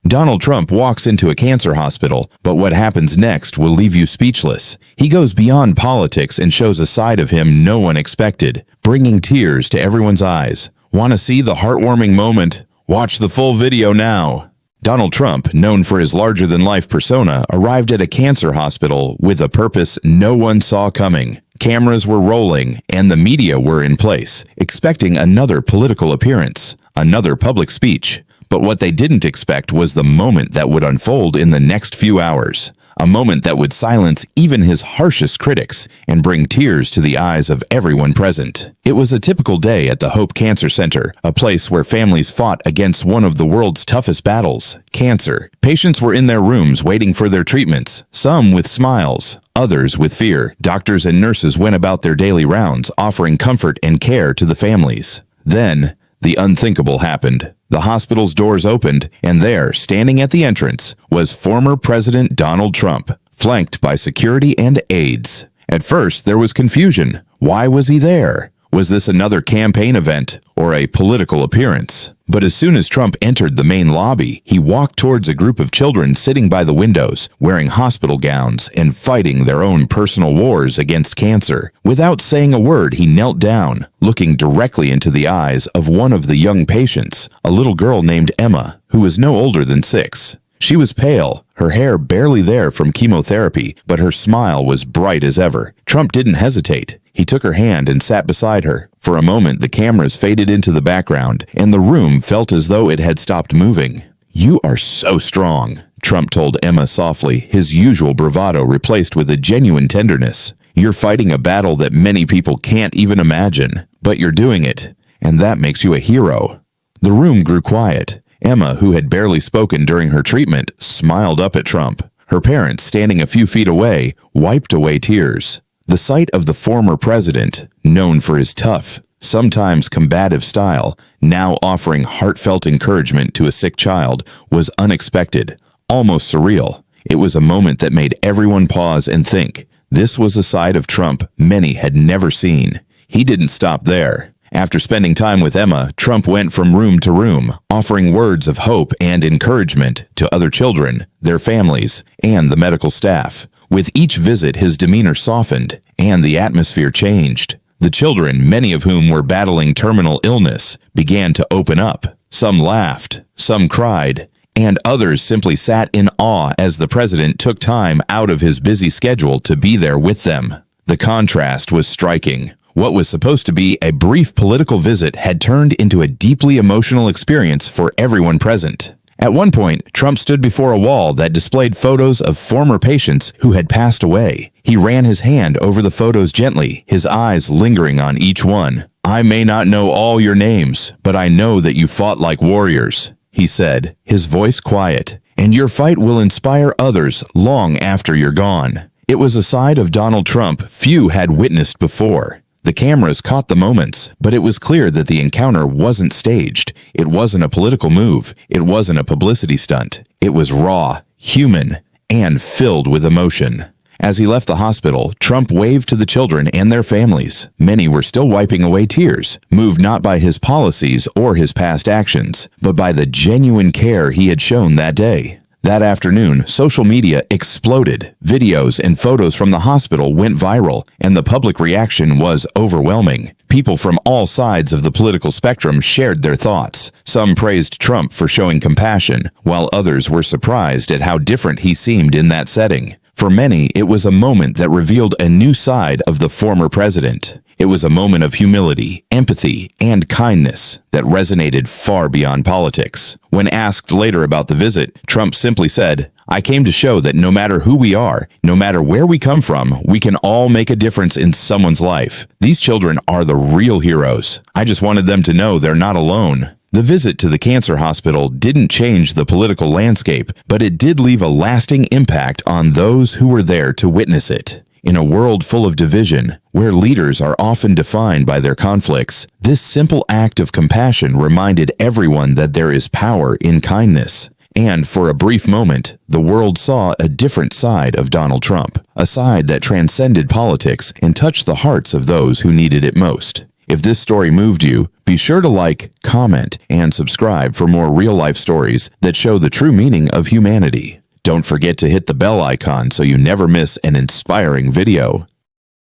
Donald Trump walks into a cancer hospital, but what happens next will leave you speechless. He goes beyond politics and shows a side of him no one expected, bringing tears to everyone's eyes. Want to see the heartwarming moment? Watch the full video now. Donald Trump, known for his larger-than-life persona, arrived at a cancer hospital with a purpose no one saw coming. Cameras were rolling, and the media were in place, expecting another political appearance, another public speech. But what they didn't expect was the moment that would unfold in the next few hours. A moment that would silence even his harshest critics and bring tears to the eyes of everyone present. It was a typical day at the Hope Cancer Center, a place where families fought against one of the world's toughest battles, cancer. Patients were in their rooms waiting for their treatments, some with smiles, others with fear. Doctors and nurses went about their daily rounds, offering comfort and care to the families. Then, the unthinkable happened. The hospital's doors opened, and there, standing at the entrance, was former President Donald Trump, flanked by security and aides. At first, there was confusion. Why was he there? Was this another campaign event or a political appearance? But as soon as Trump entered the main lobby, he walked towards a group of children sitting by the windows, wearing hospital gowns and fighting their own personal wars against cancer. Without saying a word, he knelt down, looking directly into the eyes of one of the young patients, a little girl named Emma, who was no older than 6. She was pale, her hair barely there from chemotherapy, but her smile was bright as ever. Trump didn't hesitate. He took her hand and sat beside her. For a moment, the cameras faded into the background, and the room felt as though it had stopped moving. "You are so strong," Trump told Emma softly, his usual bravado replaced with a genuine tenderness. "You're fighting a battle that many people can't even imagine, but you're doing it, and that makes you a hero." The room grew quiet. Emma, who had barely spoken during her treatment, smiled up at Trump. Her parents, standing a few feet away, wiped away tears. The sight of the former president, known for his tough, sometimes combative style, now offering heartfelt encouragement to a sick child, was unexpected, almost surreal. It was a moment that made everyone pause and think. This was a side of Trump many had never seen. He didn't stop there. After spending time with Emma, Trump went from room to room, offering words of hope and encouragement to other children, their families, and the medical staff. With each visit, his demeanor softened, and the atmosphere changed. The children, many of whom were battling terminal illness, began to open up. Some laughed, some cried, and others simply sat in awe as the president took time out of his busy schedule to be there with them. The contrast was striking. What was supposed to be a brief political visit had turned into a deeply emotional experience for everyone present. At one point, Trump stood before a wall that displayed photos of former patients who had passed away. He ran his hand over the photos gently, his eyes lingering on each one. "I may not know all your names, but I know that you fought like warriors," he said, his voice quiet, "and your fight will inspire others long after you're gone." It was a side of Donald Trump few had witnessed before. The cameras caught the moments, but it was clear that the encounter wasn't staged. It wasn't a political move. It wasn't a publicity stunt. It was raw, human, and filled with emotion. As he left the hospital, Trump waved to the children and their families. Many were still wiping away tears, moved not by his policies or his past actions, but by the genuine care he had shown that day. That afternoon, social media exploded. Videos and photos from the hospital went viral, and the public reaction was overwhelming. People from all sides of the political spectrum shared their thoughts. Some praised Trump for showing compassion, while others were surprised at how different he seemed in that setting. For many, it was a moment that revealed a new side of the former president. It was a moment of humility, empathy, and kindness that resonated far beyond politics. When asked later about the visit, Trump simply said, "I came to show that no matter who we are, no matter where we come from, we can all make a difference in someone's life. These children are the real heroes. I just wanted them to know they're not alone." The visit to the cancer hospital didn't change the political landscape, but it did leave a lasting impact on those who were there to witness it. In a world full of division, where leaders are often defined by their conflicts, this simple act of compassion reminded everyone that there is power in kindness. And for a brief moment, the world saw a different side of Donald Trump, a side that transcended politics and touched the hearts of those who needed it most. If this story moved you, be sure to like, comment, and subscribe for more real-life stories that show the true meaning of humanity. Don't forget to hit the bell icon so you never miss an inspiring video.